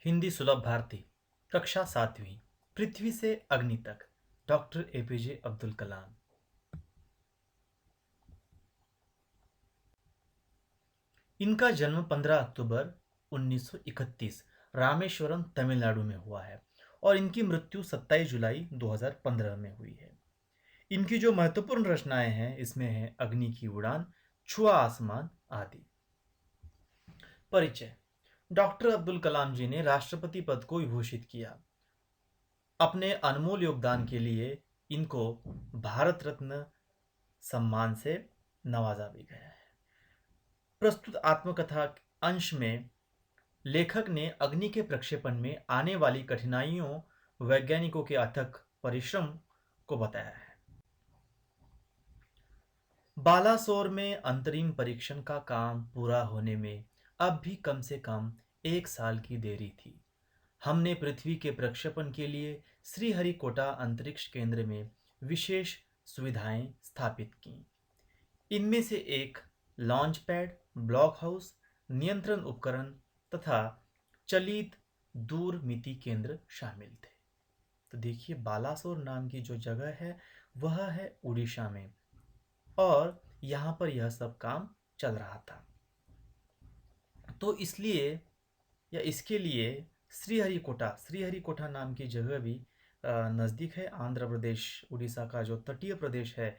हिंदी सुलभ भारती कक्षा 7वीं पृथ्वी से अग्नि तक डॉक्टर एपीजे अब्दुल कलाम। इनका जन्म 15 अक्टूबर 1931 रामेश्वरम तमिलनाडु में हुआ है और इनकी मृत्यु 27 जुलाई 2015 में हुई है। इनकी जो महत्वपूर्ण रचनाएं हैं इसमें है अग्नि की उड़ान, छुआ आसमान आदि। परिचय। डॉक्टर अब्दुल कलाम जी ने राष्ट्रपति पद को विभूषित किया। अपने अनमोल योगदान के लिए इनको भारत रत्न सम्मान से नवाजा भी गया है। प्रस्तुत आत्मकथा अंश में लेखक ने अग्नि के प्रक्षेपण में आने वाली कठिनाइयों, वैज्ञानिकों के अथक परिश्रम को बताया है। बालासोर में अंतरिम परीक्षण का काम पूरा होने में अब भी कम से कम 1 साल की देरी थी। हमने पृथ्वी के प्रक्षेपण के लिए श्रीहरिकोटा अंतरिक्ष केंद्र में विशेष सुविधाएं स्थापित की। इनमें से एक लॉन्च पैड, ब्लॉक हाउस, नियंत्रण उपकरण तथा चलित दूरमिति केंद्र शामिल थे। तो देखिए, बालासोर नाम की जो जगह है वह है उड़ीसा में और यहाँ पर यह सब काम चल रहा था। तो इसलिए या इसके लिए श्रीहरिकोटा नाम की जगह भी नज़दीक है। आंध्र प्रदेश, उड़ीसा का जो तटीय प्रदेश है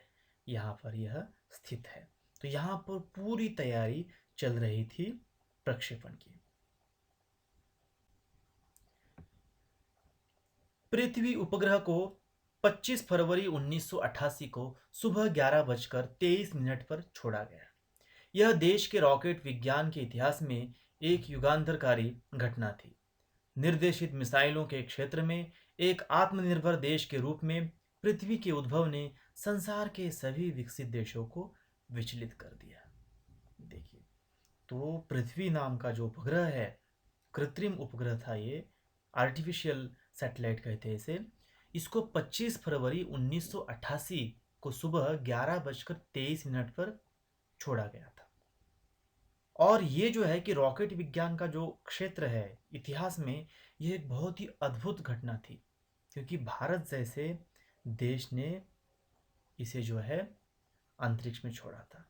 यहाँ पर यह स्थित है। तो यहाँ पर पूरी तैयारी चल रही थी प्रक्षेपण की। पृथ्वी उपग्रह को 25 फरवरी 1988 को सुबह 11:23 पर छोड़ा गया। यह देश के रॉकेट विज्ञान के इतिहास में एक युगांतरकारी घटना थी। निर्देशित मिसाइलों के क्षेत्र में एक आत्मनिर्भर देश के रूप में पृथ्वी के उद्भव ने संसार के सभी विकसित देशों को विचलित कर दिया। देखिए, तो पृथ्वी नाम का जो उपग्रह है, कृत्रिम उपग्रह था, ये आर्टिफिशियल सैटेलाइट कहते हैं इसे। इसको 25 फरवरी 1988 को सुबह 11:23 पर छोड़ा गया था। और ये जो है कि रॉकेट विज्ञान का जो क्षेत्र है इतिहास में, यह एक बहुत ही अद्भुत घटना थी, क्योंकि भारत जैसे देश ने इसे जो है अंतरिक्ष में छोड़ा था।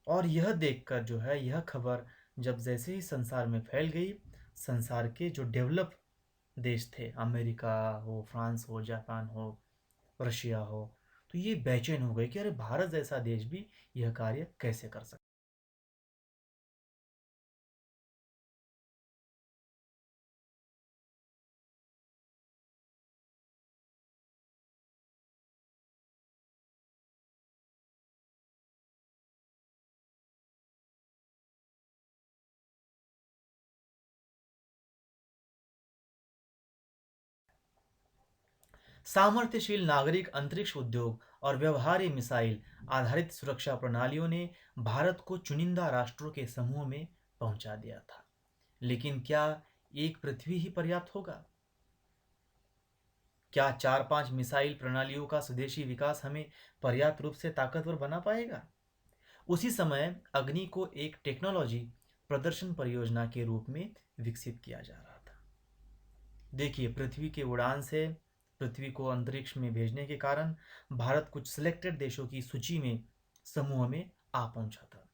और यह देखकर जो है, यह खबर जब जैसे ही संसार में फैल गई, संसार के जो डेवलप देश थे, अमेरिका हो, फ्रांस हो, जापान हो, रशिया हो, तो ये बेचैन हो गए कि अरे भारत जैसा देश भी यह कार्य कैसे कर सकता। सामर्थ्यशील नागरिक अंतरिक्ष उद्योग और व्यवहार्य मिसाइल आधारित सुरक्षा प्रणालियों ने भारत को चुनिंदा राष्ट्रों के समूह में पहुंचा दिया था। लेकिन क्या एक पृथ्वी ही पर्याप्त होगा? क्या 4-5 मिसाइल प्रणालियों का स्वदेशी विकास हमें पर्याप्त रूप से ताकतवर बना पाएगा? उसी समय अग्नि को एक टेक्नोलॉजी प्रदर्शन परियोजना के रूप में विकसित किया जा रहा था। देखिए, पृथ्वी के उड़ान से पृथ्वी को अंतरिक्ष में भेजने के कारण भारत कुछ सिलेक्टेड देशों की सूची में, समूह में आ पहुंचा था।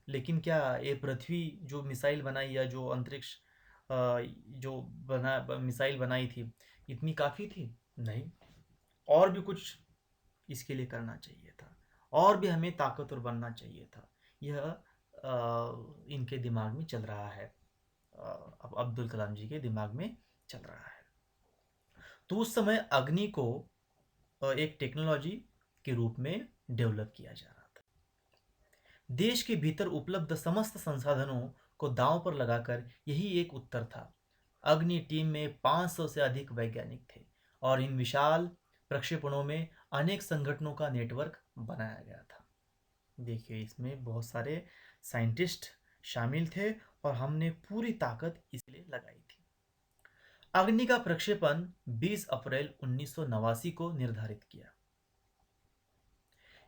लेकिन क्या ये पृथ्वी जो मिसाइल बनाई या जो अंतरिक्ष जो बना मिसाइल बनाई थी, इतनी काफ़ी थी? नहीं, और भी कुछ इसके लिए करना चाहिए था, और भी हमें ताकतवर बनना चाहिए था। यह इनके दिमाग में चल रहा है, अब अब्दुल कलाम जी के दिमाग में चल रहा है। तो उस समय अग्नि को एक टेक्नोलॉजी के रूप में डेवलप किया जा रहा था। देश के भीतर उपलब्ध समस्त संसाधनों को दांव पर लगाकर यही एक उत्तर था। अग्नि टीम में 500 से अधिक वैज्ञानिक थे और इन विशाल प्रक्षेपणों में अनेक संगठनों का नेटवर्क बनाया गया था। देखिए, इसमें बहुत सारे साइंटिस्ट शामिल थे और हमने पूरी ताकत इसलिए लगाई थी। अग्नि का प्रक्षेपण 20 अप्रैल 1989 को निर्धारित किया।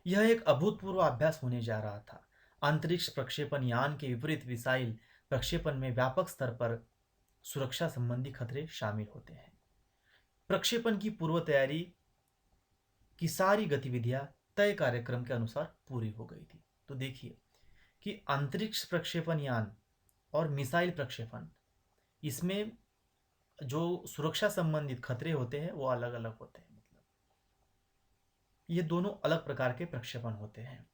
यह एक अभूतपूर्व अभ्यास होने जा रहा था। अंतरिक्ष प्रक्षेपण यान के विपरीत मिसाइल प्रक्षेपण में व्यापक स्तर पर सुरक्षा संबंधी खतरे शामिल होते हैं। प्रक्षेपण की पूर्व तैयारी की सारी गतिविधियां तय कार्यक्रम के अनुसार पूरी हो गई थी। तो देखिए कि अंतरिक्ष प्रक्षेपण यान और मिसाइल प्रक्षेपण, इसमें जो सुरक्षा संबंधित खतरे होते हैं वो अलग अलग होते हैं। मतलब ये दोनों अलग प्रकार के प्रक्षेपण होते हैं।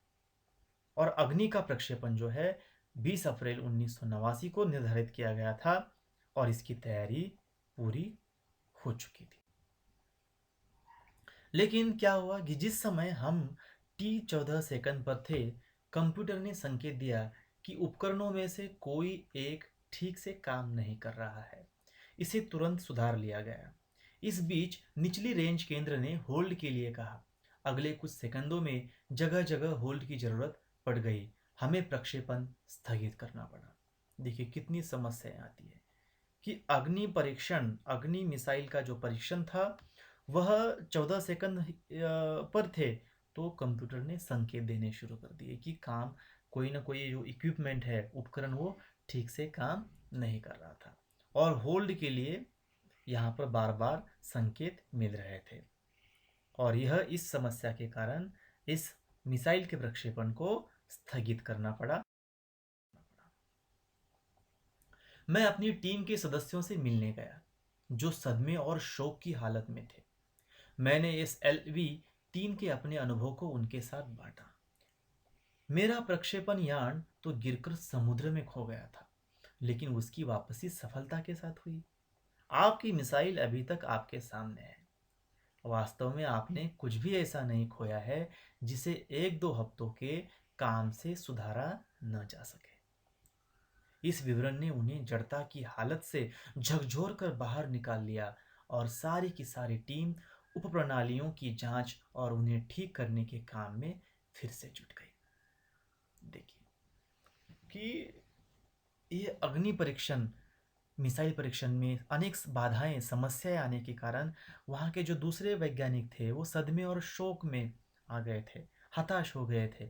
और अग्नि का प्रक्षेपण जो है 20 अप्रैल 1989 को निर्धारित किया गया था और इसकी तैयारी पूरी हो चुकी थी। लेकिन क्या हुआ कि जिस समय हम T14 पर थे, कंप्यूटर ने संकेत दिया कि उपकरणों में से कोई एक ठीक से काम नहीं कर रहा है। इसे तुरंत सुधार लिया गया। इस बीच निचली रेंज केंद्र ने होल्ड के लिए कहा। अगले कुछ सेकंडों में जगह जगह होल्ड की जरूरत पड़ गई। हमें प्रक्षेपण स्थगित करना पड़ा। देखिए कितनी समस्याएं आती है कि अग्नि मिसाइल का जो परीक्षण था वह 14 सेकंड पर थे, तो कंप्यूटर ने संकेत देने शुरू कर दिए कि काम, कोई ना कोई जो इक्विपमेंट है, उपकरण, वो ठीक से काम नहीं कर रहा था और होल्ड के लिए यहाँ पर बार बार संकेत मिल रहे थे। और यह इस समस्या के कारण इस मिसाइल के प्रक्षेपण को स्थगित करना पड़ा। मैं अपनी टीम के सदस्यों से मिलने गया जो सदमे और शोक की हालत में थे। मैंने इस LV-3 के अपने अनुभव को उनके साथ बांटा। मेरा प्रक्षेपण यान तो गिरकर समुद्र में खो गया था, लेकिन उसकी वापसी सफलता के साथ हुई। आपकी मिसाइल अभी तक आपके सामने है। वास्तव में आपने कुछ भी ऐसा नहीं खोया है जिसे 1-2 हफ्तों के काम से सुधारा न जा सके। इस विवरण ने उन्हें जड़ता की हालत से झकझोर कर बाहर निकाल लिया और सारी की सारी टीम उपप्रणालियों की जांच और उन्हें ठीक करने के काम में फिर से जुट गई। देखिए कि ये अग्नि परीक्षण, मिसाइल परीक्षण में अनेक बाधाएं, समस्याएं आने के कारण वहाँ के जो दूसरे वैज्ञानिक थे वो सदमे और शोक में आ गए थे, हताश हो गए थे।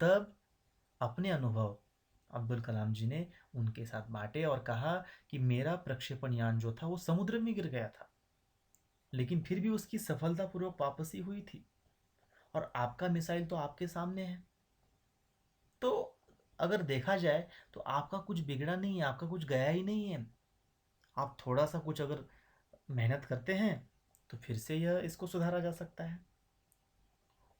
तब अपने अनुभव अब्दुल कलाम जी ने उनके साथ बांटे और कहा कि मेरा प्रक्षेपण यान जो था वो समुद्र में गिर गया था, लेकिन फिर भी उसकी सफलतापूर्वक वापसी हुई थी और आपका मिसाइल तो आपके सामने है। तो अगर देखा जाए तो आपका कुछ बिगड़ा नहीं है, आपका कुछ गया ही नहीं है। आप थोड़ा सा कुछ अगर मेहनत करते हैं तो फिर से यह इसको सुधारा जा सकता है।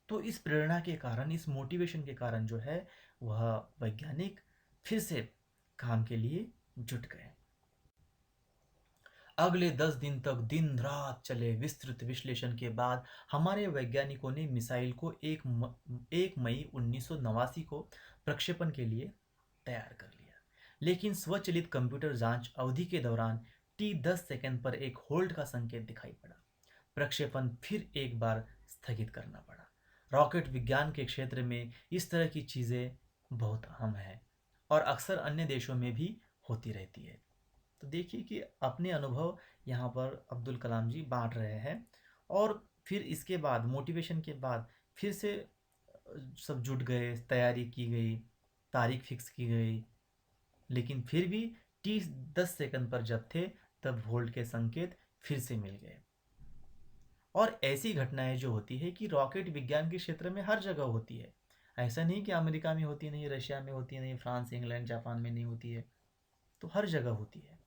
तो इस प्रेरणा के कारण, इस मोटिवेशन के कारण जो है वह वैज्ञानिक फिर से काम के लिए जुट गए। अगले 10 दिन तक दिन रात चले विस्तृत विश्लेषण के बाद हमारे वैज्ञानिकों ने मिसाइल को 1 मई 1989 को प्रक्षेपण के लिए तैयार कर लिया। लेकिन स्वचालित कंप्यूटर जांच अवधि के दौरान T10 सेकंड पर एक होल्ड का संकेत दिखाई पड़ा। प्रक्षेपण फिर एक बार स्थगित करना पड़ा। रॉकेट विज्ञान के क्षेत्र में इस तरह की चीज़ें बहुत आम है और अक्सर अन्य देशों में भी होती रहती है। तो देखिए कि अपने अनुभव यहाँ पर अब्दुल कलाम जी बांट रहे हैं और फिर इसके बाद मोटिवेशन के बाद फिर से सब जुट गए, तैयारी की गई, तारीख फिक्स की गई। लेकिन फिर भी T10 सेकंड पर जब थे तब वोल्ट के संकेत फिर से मिल गए। और ऐसी घटनाएं जो होती है कि रॉकेट विज्ञान के क्षेत्र में हर जगह होती है। ऐसा नहीं कि अमेरिका में होती नहीं, रशिया में होती नहीं, फ्रांस, इंग्लैंड, जापान में नहीं होती है, तो हर जगह होती है।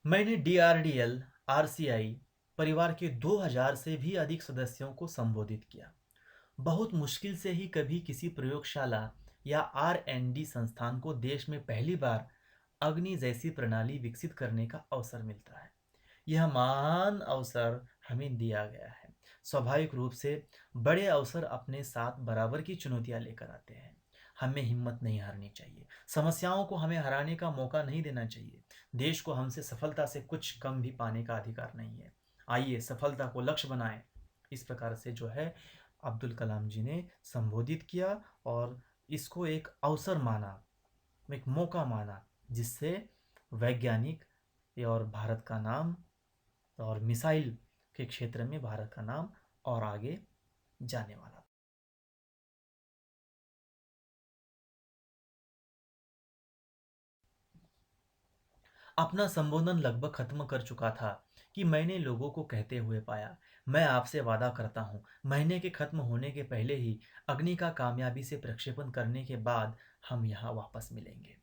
मैंने DRDL, RCI परिवार के 2000 से भी अधिक सदस्यों को संबोधित किया। बहुत मुश्किल से ही कभी किसी प्रयोगशाला या R&D संस्थान को देश में पहली बार अग्नि जैसी प्रणाली विकसित करने का अवसर मिलता है। यह महान अवसर हमें दिया गया है। स्वाभाविक रूप से बड़े अवसर अपने साथ बराबर की चुनौतियां लेकर आते हैं। हमें हिम्मत नहीं हारनी चाहिए। समस्याओं को हमें हराने का मौका नहीं देना चाहिए। देश को हमसे सफलता से कुछ कम भी पाने का अधिकार नहीं है। आइए सफलता को लक्ष्य बनाएं। इस प्रकार से जो है अब्दुल कलाम जी ने संबोधित किया और इसको एक अवसर माना, एक मौका माना, जिससे वैज्ञानिक और भारत का नाम और मिसाइल के क्षेत्र में भारत का नाम और आगे जाने वाला। अपना संबोधन लगभग खत्म कर चुका था कि मैंने लोगों को कहते हुए पाया, मैं आपसे वादा करता हूँ, महीने के खत्म होने के पहले ही अग्नि का कामयाबी से प्रक्षेपण करने के बाद हम यहाँ वापस मिलेंगे।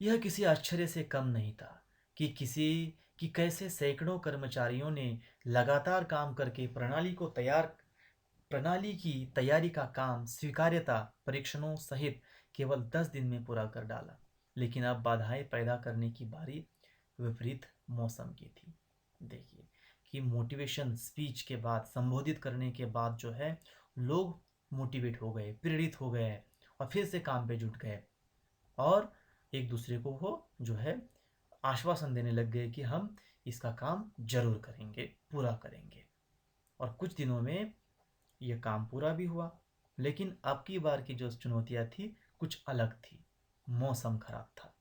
यह किसी आश्चर्य से कम नहीं था कि कैसे सैकड़ों कर्मचारियों ने लगातार काम करके प्रणाली की तैयारी का काम स्वीकार्यता परीक्षणों सहित केवल 10 दिन में पूरा कर डाला। लेकिन अब बाधाएं पैदा करने की बारी विपरीत मौसम की थी। देखिए कि मोटिवेशन स्पीच के बाद, संबोधित करने के बाद जो है, लोग मोटिवेट हो गए, प्रेरित हो गए और फिर से काम पे जुट गए और एक दूसरे को वो जो है आश्वासन देने लग गए कि हम इसका काम जरूर करेंगे, पूरा करेंगे। और कुछ दिनों में यह काम पूरा भी हुआ। लेकिन अब की बार की जो चुनौतियां थी कुछ अलग थी। मौसम खराब था।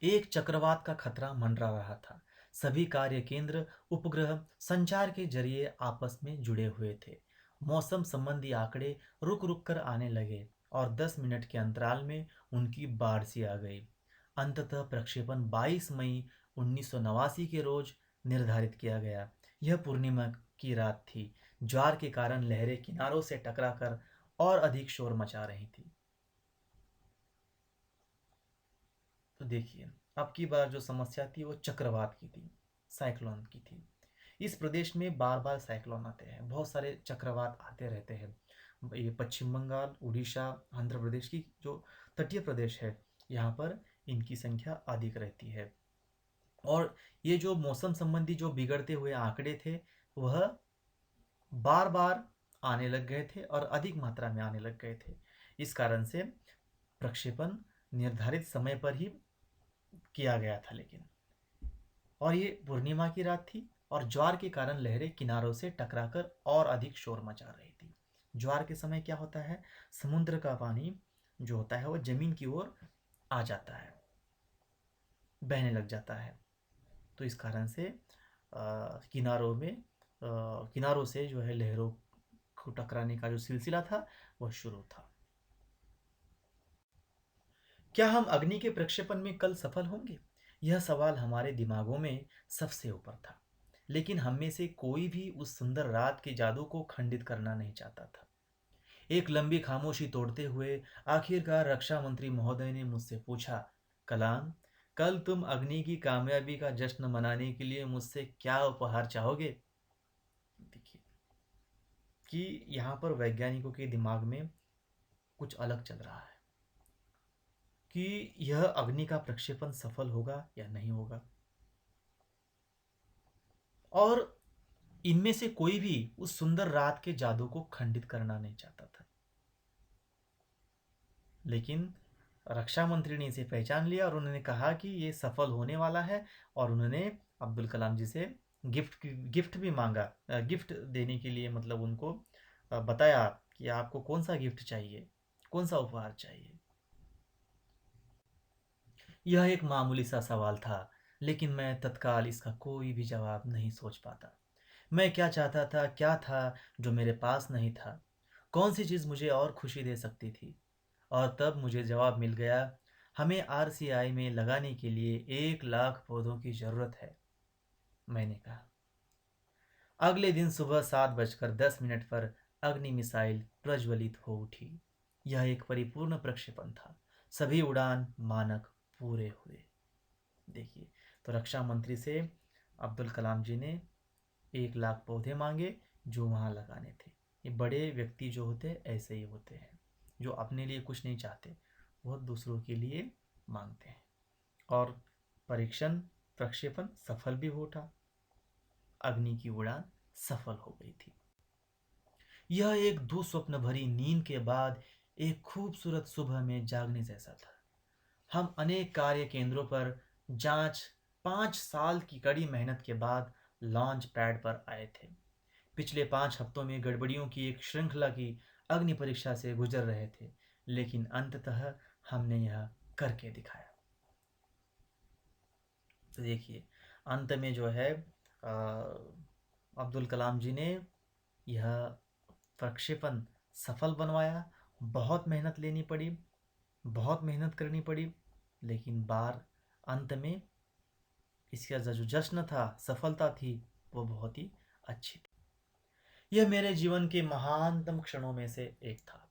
एक चक्रवात का खतरा मंडरा रहा था। सभी कार्य केंद्र उपग्रह संचार के जरिए आपस में जुड़े हुए थे। मौसम संबंधी आंकड़े रुक रुक कर आने लगे और 10 मिनट के अंतराल में उनकी बाढ़ सी आ गई। अंततः प्रक्षेपण 22 मई 1989 के रोज निर्धारित किया गया। यह पूर्णिमा की रात थी। ज्वार के कारण लहरें किनारों से टकराकर और अधिक शोर मचा रही थी। तो देखिए, अब की बार जो समस्या थी वो चक्रवात की थी, साइक्लोन की थी। इस प्रदेश में बार बार साइक्लोन आते हैं, बहुत सारे चक्रवात आते रहते हैं। ये पश्चिम बंगाल, उड़ीसा, आंध्र प्रदेश की जो तटीय प्रदेश है, यहाँ पर इनकी संख्या अधिक रहती है। और ये जो मौसम संबंधी जो बिगड़ते हुए आंकड़े थे, वह बार बार आने लग गए थे और अधिक मात्रा में आने लग गए थे। इस कारण से प्रक्षेपण निर्धारित समय पर ही किया गया था। लेकिन और ये पूर्णिमा की रात थी और ज्वार के कारण लहरें किनारों से टकराकर और अधिक शोर मचा रही थी। ज्वार के समय क्या होता है, समुद्र का पानी जो होता है वो जमीन की ओर आ जाता है, बहने लग जाता है। तो इस कारण से किनारों से जो है लहरों को टकराने का जो सिलसिला था वह शुरू था। क्या हम अग्नि के प्रक्षेपण में कल सफल होंगे? यह सवाल हमारे दिमागों में सबसे ऊपर था। लेकिन हम में से कोई भी उस सुंदर रात के जादू को खंडित करना नहीं चाहता था। एक लंबी खामोशी तोड़ते हुए आखिरकार रक्षा मंत्री महोदय ने मुझसे पूछा, कलाम, कल तुम अग्नि की कामयाबी का जश्न मनाने के लिए मुझसे क्या उपहार चाहोगे? देखिए कि यहाँ पर वैज्ञानिकों के दिमाग में कुछ अलग चल रहा है कि यह अग्नि का प्रक्षेपण सफल होगा या नहीं होगा। और इनमें से कोई भी उस सुंदर रात के जादू को खंडित करना नहीं चाहता था। लेकिन रक्षा मंत्री ने इसे पहचान लिया और उन्होंने कहा कि ये सफल होने वाला है। और उन्होंने अब्दुल कलाम जी से गिफ्ट भी मांगा। गिफ्ट देने के लिए मतलब उनको बताया कि आपको कौन सा गिफ्ट चाहिए, कौन सा उपहार चाहिए। यह एक मामूली सा सवाल था, लेकिन मैं तत्काल इसका कोई भी जवाब नहीं सोच पाता। मैं क्या चाहता था, क्या था जो मेरे पास नहीं था? कौन सी चीज़ मुझे और खुशी दे सकती थी? और तब मुझे जवाब मिल गया, हमें आरसीआई में लगाने के लिए 1 लाख पौधों की ज़रूरत है। मैंने कहा। अगले दिन सुबह 7:10 पर अग्नि मिसाइल प्रज्वलित हो उठी। यह एक परिपूर्ण प्रक्षेपण था। सभी उड़ान मानक पूरे हुए। देखिए, तो रक्षा मंत्री से अब्दुल कलाम जी ने 1 लाख पौधे मांगे जो वहाँ लगाने थे। ये बड़े व्यक्ति जो होते हैं ऐसे ही होते हैं, जो अपने लिए कुछ नहीं चाहते, वो दूसरों के लिए मांगते हैं। और परीक्षण प्रक्षेपण सफल भी हो उठा। अग्नि की उड़ान सफल हो गई थी। यह एक दुस्वप्न भरी नींद के बाद एक खूबसूरत सुबह में जागने जैसा था। हम अनेक कार्य केंद्रों पर जांच, 5 साल की कड़ी मेहनत के बाद लॉन्च पैड पर आए थे। पिछले 5 हफ्तों में गड़बड़ियों की एक श्रृंखला की अग्नि परीक्षा से गुजर रहे थे, लेकिन अंततः हमने यह करके दिखाया। तो देखिए, अंत में जो है अब्दुल कलाम जी ने यह प्रक्षेपण सफल बनवाया। बहुत मेहनत लेनी पड़ी, बहुत मेहनत करनी पड़ी। लेकिन बार अंत में इसका जो जश्न था, सफलता थी, वो बहुत ही अच्छी थी। यह मेरे जीवन के महानतम क्षणों में से एक था।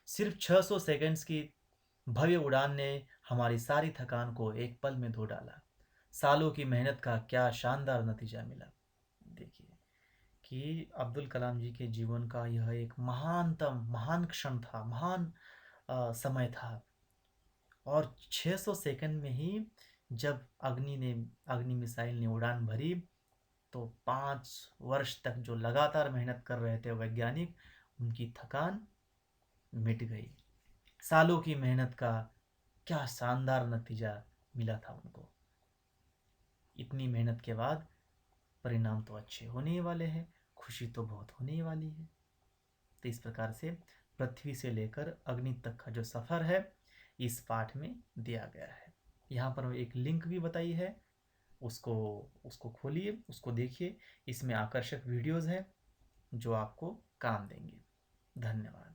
सिर्फ 600 सेकंड्स की भव्य उड़ान ने हमारी सारी थकान को एक पल में धो डाला। सालों की मेहनत का क्या शानदार नतीजा मिला। देखिए कि अब्दुल कलाम जी के जीवन का यह एक महानतम महान क्षण था, महान समय था। और 600 सेकंड में ही जब अग्नि मिसाइल ने उड़ान भरी, तो 5 वर्ष तक जो लगातार मेहनत कर रहे थे वैज्ञानिक, उनकी थकान मिट गई। सालों की मेहनत का क्या शानदार नतीजा मिला था उनको। इतनी मेहनत के बाद परिणाम तो अच्छे होने ही वाले हैं, खुशी तो बहुत होने ही वाली है। तो इस प्रकार से पृथ्वी से लेकर अग्नि तक का जो सफ़र है इस पाठ में दिया गया है। यहाँ पर एक लिंक भी बताई है, उसको उसको खोलिए, उसको देखिए। इसमें आकर्षक वीडियोज़ हैं जो आपको काम देंगे। धन्यवाद।